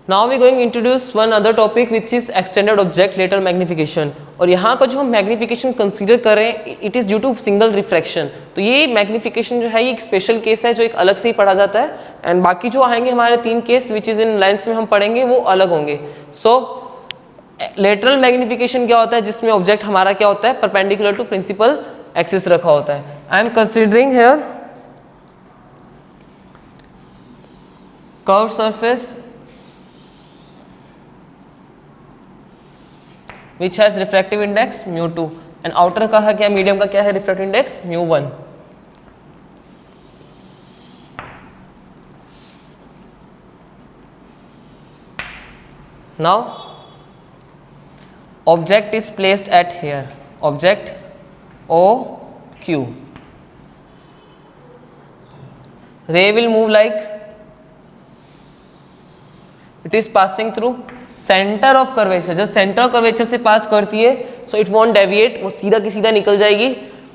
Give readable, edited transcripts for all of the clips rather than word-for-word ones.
Now we going introduce one other topic which is extended object lateral magnification. और यहाँ का जो हम मैग्निफिकेशन कंसीडर करें it is due to single refraction. तो ये मैग्निफिकेशन जो है ये एक स्पेशल केस है जो एक अलग से ही पढ़ा जाता है, एंड बाकी जो आएंगे हमारे 3 case which is in lens में हम पढ़ेंगे वो अलग होंगे। सो लेटरल मैग्निफिकेशन क्या होता है, जिसमें ऑब्जेक्ट हमारा क्या होता है, परपेंडिकुलर टू प्रिंसिपल एक्सिस रखा होता है। I am considering here curve surface which has refractive index mu2 and outer का है क्या, मीडियम का क्या है refractive index mu1। now object is placed at here, object OQ, ray will move like it is passing through centre of curvature. जब centre of curvature से पास करती है सो इट वॉन्ट डेविएट, वो सीधा की सीधा निकल जाएगी।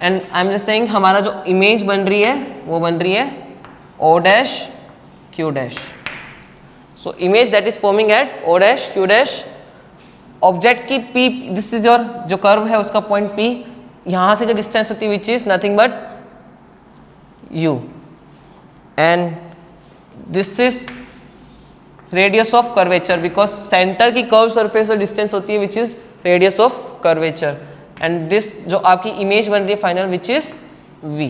And I am just saying हमारा जो इमेज बन रही है वो बन रही है O dash Q dash. So image that is forming at O dash Q dash, object की P, दिस इज योर जो कर्व है उसका पॉइंट P, यहाँ से जो डिस्टेंस होती है which is nothing but U, and this is radius of curvature because center की कर्व सरफेस और डिस्टेंस होती है which is radius of curvature, and this जो आपकी इमेज बन रही है final which is V।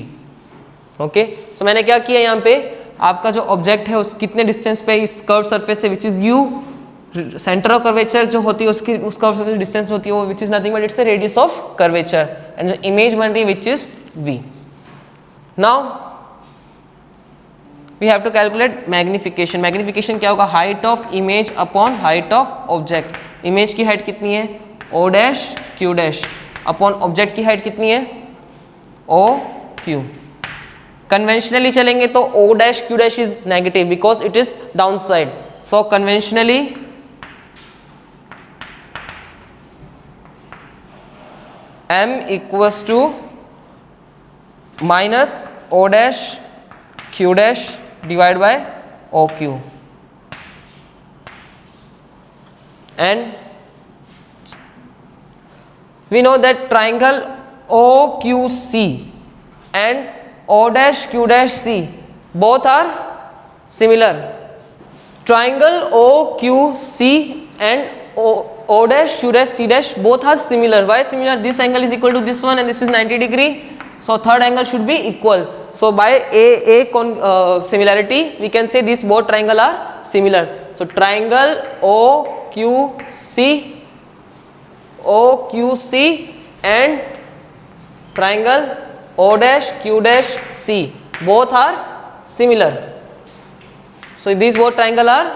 Okay, so मैंने क्या किया यहाँ पे, आपका जो ऑब्जेक्ट है उस कितने डिस्टेंस पे इस कर्व सरफेस से which is U, centre of curvature जो होती है उसकी उस कर्व सरफेस डिस्टेंस होती है वो विच is nothing but it's the radius of curvature, and जो इमेज बन रही है which is V। Now we have to calculate magnification। Magnification क्या होगा, height of image upon height of object. Image की हाइट कितनी है O dash Q dash upon object की हाइट कितनी है OQ। कन्वेंशनली चलेंगे तो O dash Q dash is negative because it is down side, so conventionally M equals to minus O dash Q dash divided by OQ, and we know that triangle OQC and O dash Q dash C both are similar। triangle OQC and O dash Q dash C dash both are similar। why similar, this angle is equal to this one and this is 90 degree, so third angle should be equal। so by similarity we can say these both triangle are similar। so triangle OQC and triangle O dash Q dash C both are similar, so these both triangle are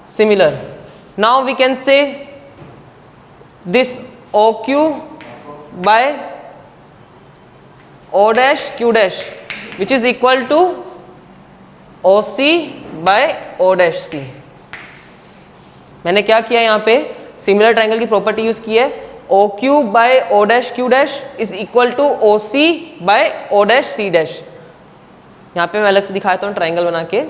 similar। now we can say this OQ by O dash Q dash which is equal to OC by O dash C। मैंने क्या किया यहाँ पे, similar triangle की property use की है, OQ by O dash Q dash is equal to OC by O dash C dash। यहाँ पे मैं अलग से दिखाता हूँ ट्राइंगल बना के।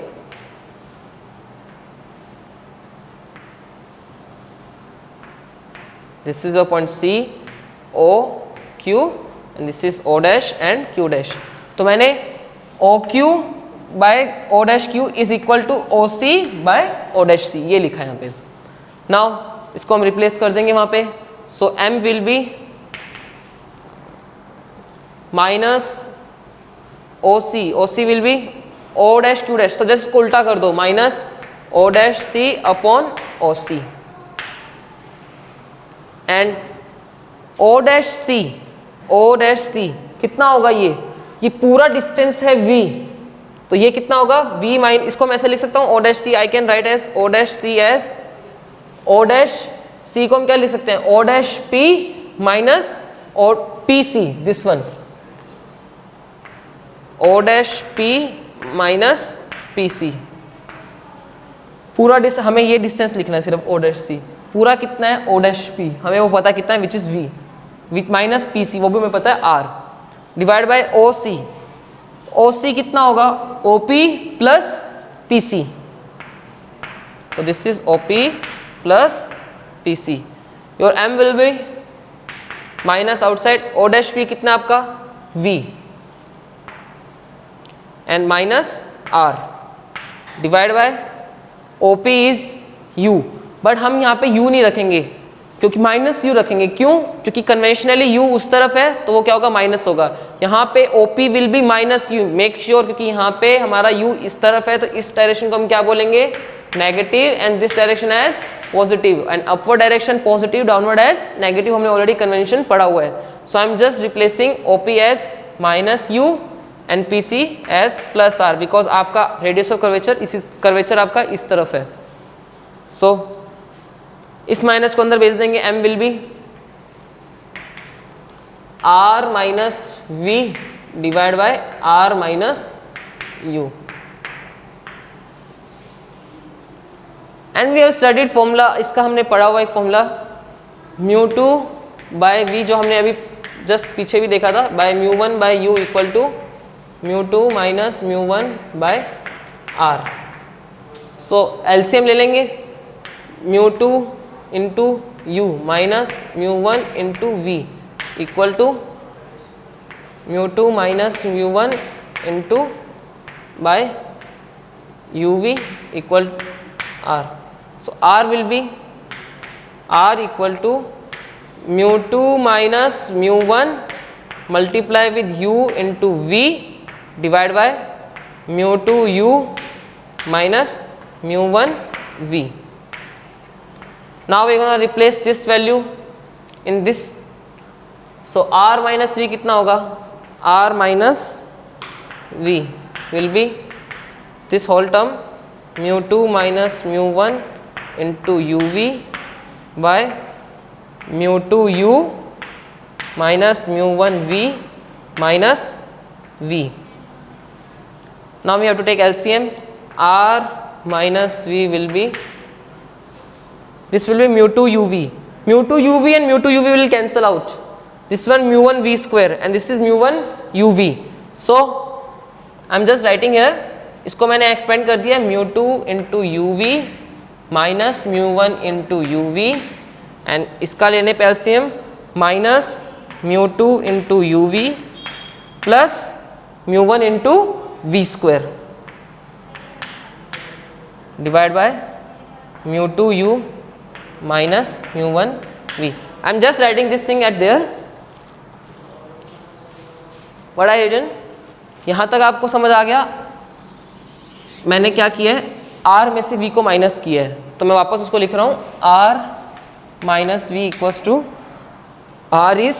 This is a point C, O, Q and this is O dash and Q dash। तो मैंने OQ by O dash Q is equal to OC by O dash C ये लिखा है यहाँ पे। Now इसको हम रिप्लेस कर देंगे वहाँ पे, so M will be minus OC, OC will be O dash Q dash, so just इसको उल्टा कर दो, minus O dash C upon OC, and O dash C कितना होगा, ये पूरा डिस्टेंस है V, तो ये कितना होगा V माइन, इसको मैं ऐसे लिख सकता हूँ O dash C, I can write as O dash C as O dash C को हम क्या लिख सकते हैं O dash P माइनस और PC, this one O dash P minus PC। पूरा डिस्टेंस हमें ये डिस्टेंस लिखना है सिर्फ O dash C, पूरा कितना है O dash P हमें वो पता है कितना है which is V with minus PC वो भी हमें पता है R, डिवाइड बाय OC कितना होगा OP plus PC, So this is OP plus PC. Your M will be minus outside O dash P कितना आपका V and minus R divided by OP is U. But हम यहाँ पे U नहीं रखेंगे क्योंकि माइनस U रखेंगे. क्यों? क्योंकि कन्वेंशनली U उस तरफ है तो वो क्या होगा माइनस होगा. यहाँ पे OP will be minus U. Make sure क्योंकि यहाँ पे हमारा U इस तरफ है तो इस डायरेक्शन को हम क्या बोलेंगे negative and this direction as positive and upward direction positive downward as negative. हमने ऑलरेडी कन्वेंशन पढ़ा हुआ है. So I am just replacing OP as minus U and PC as plus R because आपका radius of curvature इसी curvature आपका इस तरफ है. सो इस माइनस को अंदर भेज देंगे. M will be R minus V divide by R minus U. And we have studied formula. इसका हमने पढ़ा हुआ एक फॉर्मूला μ2 बाय V जो हमने अभी जस्ट पीछे भी देखा था by μ1 by U equal to μ2 minus μ1 by R. So LCM ले लेंगे μ2 into U minus μ1 into V equal to μ2 minus μ1 into by UV equal R. So R will be R equal to μ2 minus μ1 multiply with U into V divided by μ2 U minus μ1 V. Now we are going to replace this value in this. So R minus V कितना होगा? R minus V will be this whole term μ2 minus μ1 into UV by μ2 U minus μ1 V minus V. Now we have to take LCM. R minus V will be this will be μ2 UV. μ2 UV and μ2 UV will cancel out. This one μ1 V square and this is μ1 UV. So I am just writing here. इसको मैंने expand कर दिया μ2 into UV minus μ1 into UV and इसका लेने पे LCM minus μ2 into UV plus μ1 into V square divide by μ2 U minus μ1 V. I am just writing this thing at there. What I written. यहाँ तक आपको समझ आ गया. मैंने क्या किया है R में से V को माइनस किया है तो मैं वापस उसको लिख रहा हूँ R minus V equals to R is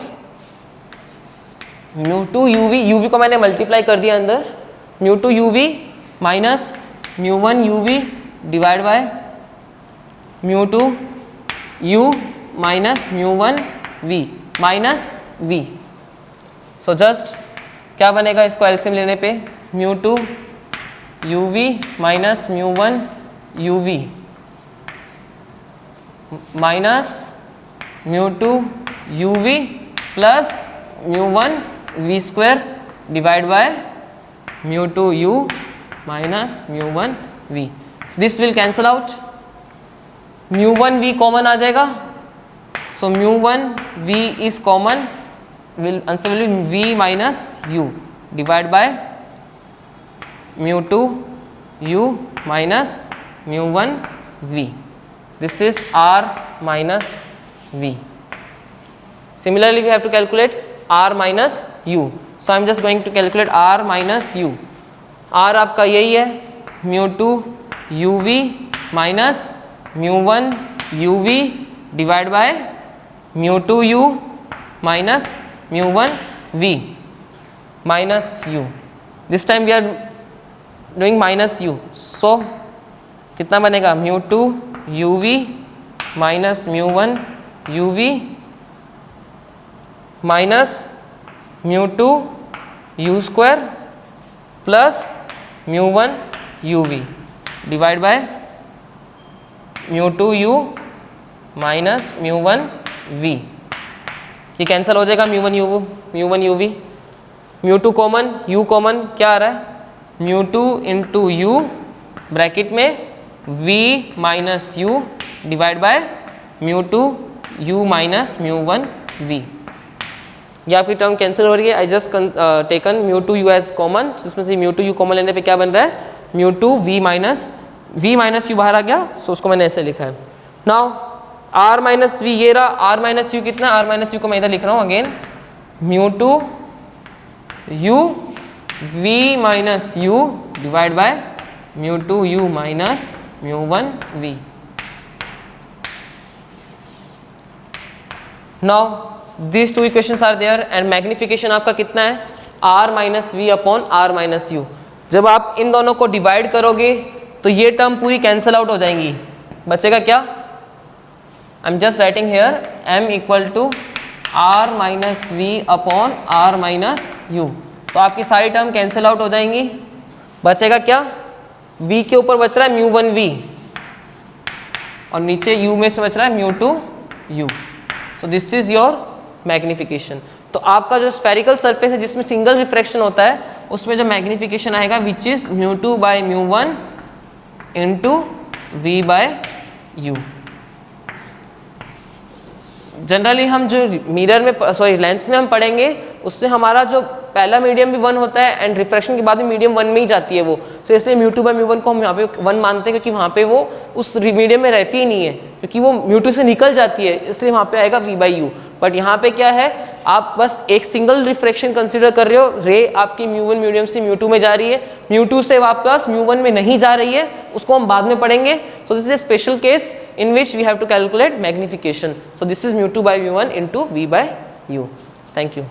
μ2 UV. UV को मैंने मल्टीप्लाई कर दिया अंदर μ2 UV minus μ1 UV divide by μ2 U minus μ1 V minus V. So just क्या बनेगा इसको एलसीएम लेने पे μ2 UV minus μ1 UV minus μ2 UV plus μ1 V square divide by μ2 U minus μ1 V. This will cancel out. μ1 V common आ जाएगा. So μ1 V is common will answer will be V minus U divide by μ2 U minus μ1 V. This is R minus V. Similarly, we have to calculate R minus U. So I am just going to calculate R minus U. R आपका यही है μ2 UV minus μ1 UV divided by μ2 U minus μ1 V minus U. This time we are doing minus U. So कितना बनेगा μ2 UV minus μ1 UV minus μ2 U square plus μ1 UV divide by μ2 U minus μ1 V. ये cancel हो जाएगा μ1 UV μ2 common U common क्या आ रहा है μ2 into U bracket में v minus u divide by mu two u minus mu one v। ये आपकी term cancel हो रही है। I just taken mu two u as common, जिसमें से म्यू टू यू कॉमन लेने पे क्या बन रहा है, mu two v minus you बाहर आ गया, सो उसको मैंने ऐसे लिखा है। नाउ r माइनस वी, ये रहा r माइनस यू कितना, r माइनस यू को मैं इधर लिख रहा हूँ again, mu two u v minus u divide by mu two u minus mu one v। Now these two equations are there and magnification आपका कितना है, r minus v upon r minus u. जब आप इन दोनों को divide करोगे तो ये टर्म पूरी कैंसिल आउट हो जाएंगी, बचेगा क्या, I am just writing here m equal to r minus v upon r minus u. तो आपकी सारी टर्म कैंसिल आउट हो जाएंगी, बचेगा क्या, v के ऊपर बच रहा है म्यू वन v और नीचे u में से बच रहा है mu two u। So this is your magnification. तो आपका जो स्फेरिकल सरफेस है जिसमें सिंगल रिफ्रैक्शन होता है, उसमें जो मैग्निफिकेशन आएगा which is mu two by mu one into v by u. Generally हम जो मिरर में सॉरी लेंस में हम पढ़ेंगे उससे हमारा जो पहला मीडियम भी वन होता है एंड रिफ्रैक्शन के बाद भी मीडियम वन में ही जाती है वो, सो इसलिए mu two by mu one को हम यहाँ पे वन मानते हैं, क्योंकि वहाँ पे वो उस मीडियम में रहती ही नहीं है, क्योंकि वो म्यू टू से निकल जाती है, इसलिए वहाँ पे आएगा वी बाई यू। बट यहाँ पे क्या है, आप बस एक सिंगल रिफ्रैक्शन कंसिडर कर रहे हो, रे आपकी म्यू वन मीडियम से म्यू टू में जा रही है, म्यू टू से वापस म्यू वन में नहीं जा रही है, उसको हम बाद में पढ़ेंगे। So this is a special case in which we have to calculate magnification. So this is mu two by mu one into v by u. Thank you.